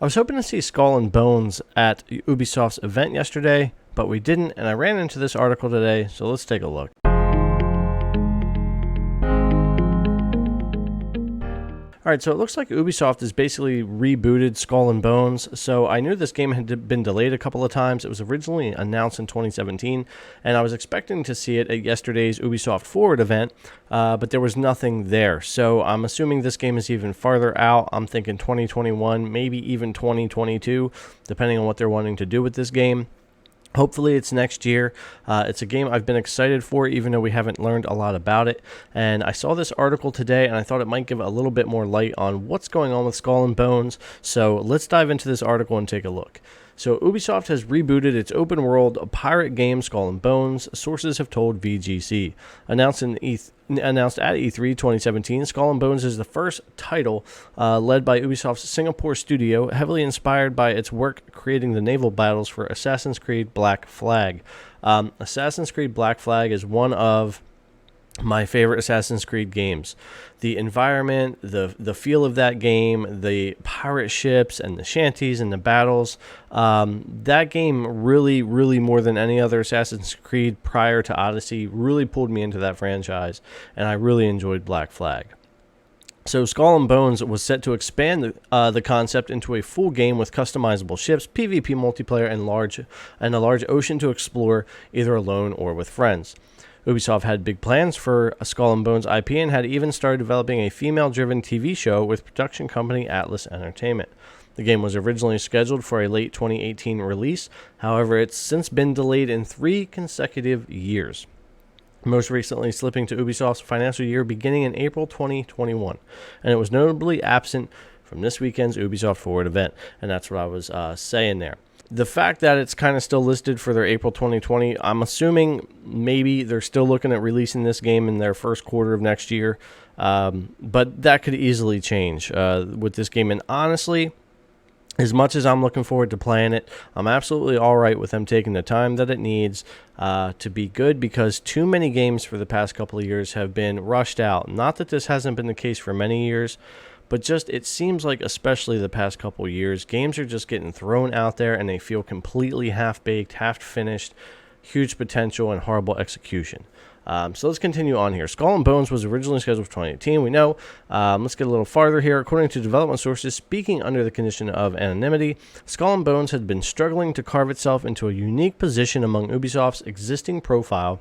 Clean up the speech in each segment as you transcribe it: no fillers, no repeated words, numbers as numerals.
I was hoping to see Skull and Bones at Ubisoft's event yesterday, but we didn't, and I ran into this article today, so let's take a look. Alright, so it looks like Ubisoft has basically rebooted Skull and Bones. So I knew this game had been delayed a couple of times. It was originally announced in 2017, and I was expecting to see it at yesterday's Ubisoft Forward event, but there was nothing there. So I'm assuming this game is even farther out. I'm thinking 2021, maybe even 2022, depending on what they're wanting to do with this game. Hopefully it's next year. It's a game I've been excited for, even though we haven't learned a lot about it. And I saw this article today, and I thought it might give a little bit more light on what's going on with Skull and Bones. So let's dive into this article and take a look. So Ubisoft has rebooted its open-world pirate game Skull and Bones, sources have told VGC. Announced at E3 2017, Skull and Bones is the first title led by Ubisoft's Singapore studio, heavily inspired by its work creating the naval battles for Assassin's Creed Black Flag. Assassin's Creed Black Flag is one of my favorite Assassin's Creed games. The environment, the feel of that game, the pirate ships and the shanties and the battles, that game really, more than any other Assassin's Creed prior to Odyssey, really pulled me into that franchise, and I really enjoyed Black Flag. So Skull and Bones was set to expand the concept into a full game with customizable ships, PvP multiplayer, and a large ocean to explore, either alone or with friends. Ubisoft had big plans for a Skull and Bones IP and had even started developing a female-driven TV show with production company Atlas Entertainment. The game was originally scheduled for a late 2018 release, however, it's since been delayed in 3 consecutive years, most recently slipping to Ubisoft's financial year beginning in April 2021, and it was notably absent from this weekend's Ubisoft Forward event, and that's what I was saying there. The fact that it's kind of still listed for their April 2020, I'm assuming maybe they're still looking at releasing this game in their first quarter of next year, but that could easily change with this game. And honestly, as much as I'm looking forward to playing it, I'm absolutely all right with them taking the time that it needs to be good, because too many games for the past couple of years have been rushed out. Not that this hasn't been the case for many years, but just it seems like, especially the past couple of years, games are just getting thrown out there and they feel completely half-baked, half-finished, huge potential, and horrible execution. So let's continue on here. Skull and Bones was originally scheduled for 2018, we know. Let's get a little farther here. According to development sources, speaking under the condition of anonymity, Skull and Bones had been struggling to carve itself into a unique position among Ubisoft's existing profile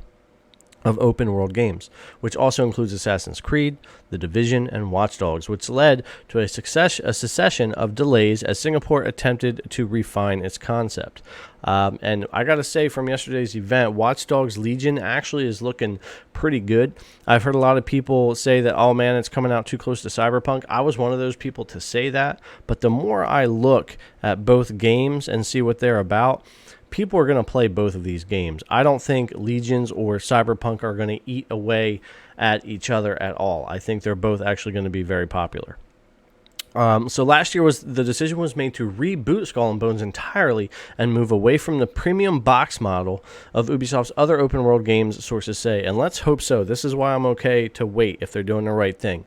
of open-world games, which also includes Assassin's Creed, The Division, and Watch Dogs, which led to a succession of delays as Singapore attempted to refine its concept. And I gotta say, from yesterday's event, Watch Dogs Legion actually is looking pretty good. I've heard a lot of people say that, oh man, it's coming out too close to Cyberpunk. I was one of those people to say that, but the more I look at both games and see what they're about, people are going to play both of these games. I don't think Legions or Cyberpunk are going to eat away at each other at all. I think they're both actually going to be very popular. So last year the decision was made to reboot Skull and Bones entirely and move away from the premium box model of Ubisoft's other open world games, sources say. And let's hope so. This is why I'm okay to wait if they're doing the right thing.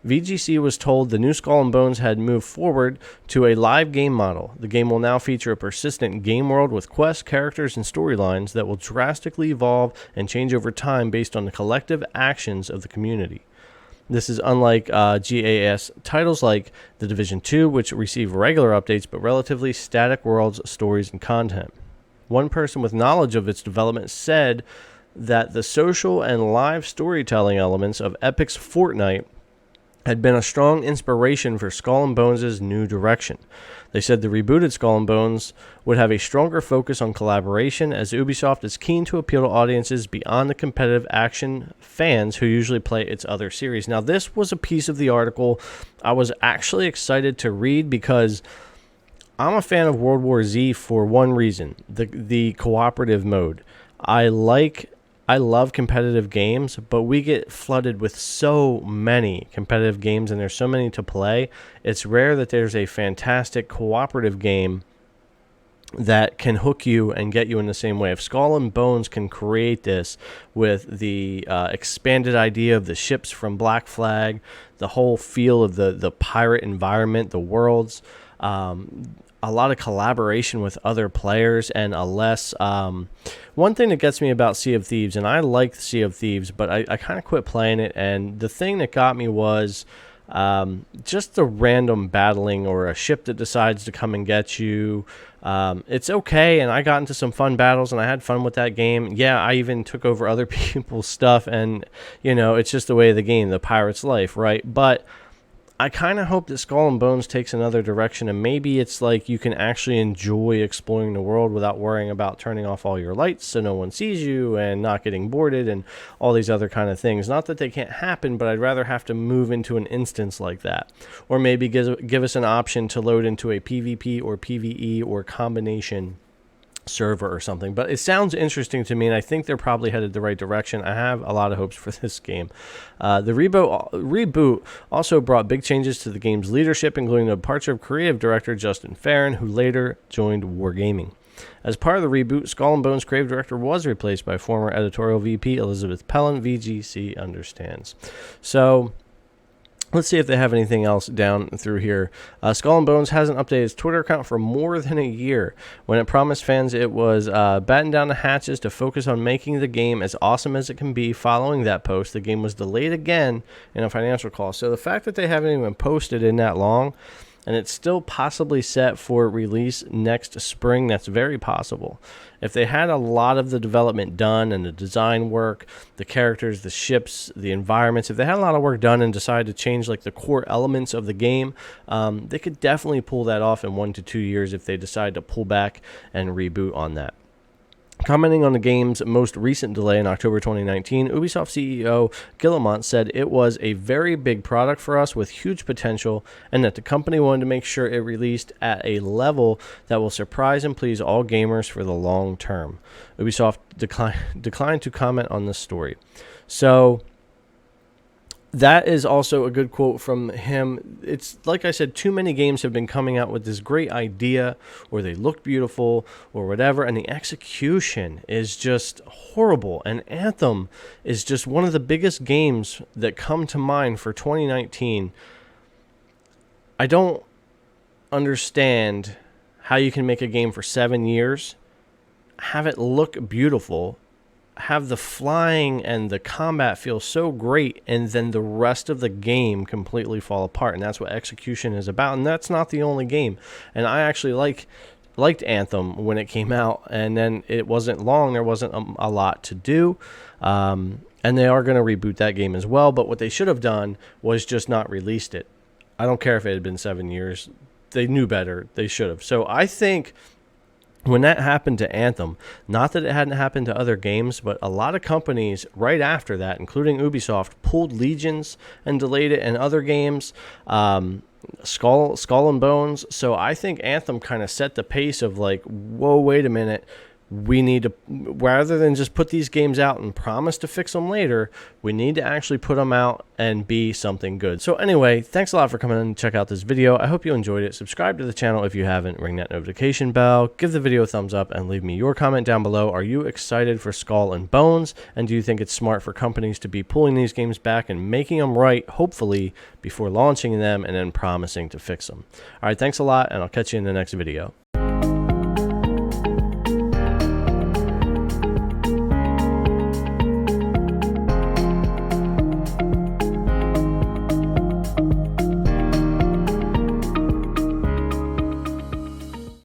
VGC was told the new Skull and Bones had moved forward to a live game model. The game will now feature a persistent game world with quests, characters, and storylines that will drastically evolve and change over time based on the collective actions of the community. This is unlike GAS titles like The Division 2, which receive regular updates but relatively static worlds, stories, and content. One person with knowledge of its development said that the social and live storytelling elements of Epic's Fortnite had been a strong inspiration for Skull and Bones' new direction. They said the rebooted Skull and Bones would have a stronger focus on collaboration, as Ubisoft is keen to appeal to audiences beyond the competitive action fans who usually play its other series. Now, this was a piece of the article I was actually excited to read because I'm a fan of World War Z for one reason, the cooperative mode. I love competitive games, but we get flooded with so many competitive games and there's so many to play. It's rare that there's a fantastic cooperative game that can hook you and get you in the same way. If Skull and Bones can create this with the expanded idea of the ships from Black Flag, the whole feel of the pirate environment, the worlds, a lot of collaboration with other players, and a less one thing that gets me about Sea of Thieves, and I like Sea of Thieves, but I kind of quit playing it, and the thing that got me was just the random battling, or a ship that decides to come and get you. It's okay, and I got into some fun battles, and I had fun with that game. Yeah, I even took over other people's stuff, and it's just the way of the game, the pirate's life, right? But I kind of hope that Skull and Bones takes another direction, and maybe it's like you can actually enjoy exploring the world without worrying about turning off all your lights so no one sees you, and not getting boarded, and all these other kind of things. Not that they can't happen, but I'd rather have to move into an instance like that. Or maybe give us an option to load into a PvP or PvE or combination server or something. But it sounds interesting to me, and I think they're probably headed the right direction. I have a lot of hopes for this game. The reboot also brought big changes to the game's leadership, including the departure of creative director Justin Farron, who later joined Wargaming. As part of the reboot, Skull and Bones creative director was replaced by former editorial VP Elizabeth Pellin. VGC understands. So let's see if they have anything else down through here. Skull and Bones hasn't updated its Twitter account for more than a year. When it promised fans it was batten down the hatches to focus on making the game as awesome as it can be, following that post, the game was delayed again in a financial call. So the fact that they haven't even posted in that long, and it's still possibly set for release next spring, that's very possible. If they had a lot of the development done, and the design work, the characters, the ships, the environments, if they had a lot of work done and decided to change like the core elements of the game, they could definitely pull that off in 1 to 2 years if they decide to pull back and reboot on that. Commenting on the game's most recent delay in October 2019, Ubisoft CEO Guillemot said it was a very big product for us with huge potential, and that the company wanted to make sure it released at a level that will surprise and please all gamers for the long term. Ubisoft declined to comment on this story. So that is also a good quote from him. It's like I said, too many games have been coming out with this great idea, or they look beautiful or whatever, and the execution is just horrible. And Anthem is just one of the biggest games that come to mind for 2019. I don't understand how you can make a game for 7 years, have it look beautiful, have the flying and the combat feel so great, and then the rest of the game completely fall apart. And that's what execution is about, and that's not the only game. And I actually liked Anthem when it came out, and then it wasn't long, there wasn't a lot to do, and they are going to reboot that game as well. But what they should have done was just not released it. I don't care if it had been 7 years. They knew better. They should have. So I think when that happened to Anthem, not that it hadn't happened to other games, but a lot of companies right after that, including Ubisoft, pulled Legions and delayed it, and other games, Skull and Bones. So I think Anthem kind of set the pace of like, whoa, wait a minute. We need to, rather than just put these games out and promise to fix them later, we need to actually put them out and be something good. So anyway, thanks a lot for coming in and check out this video. I hope you enjoyed it. Subscribe to the channel if you haven't. Ring that notification bell. Give the video a thumbs up and leave me your comment down below. Are you excited for Skull and Bones? And do you think it's smart for companies to be pulling these games back and making them right, hopefully, before launching them and then promising to fix them? All right, thanks a lot, and I'll catch you in the next video.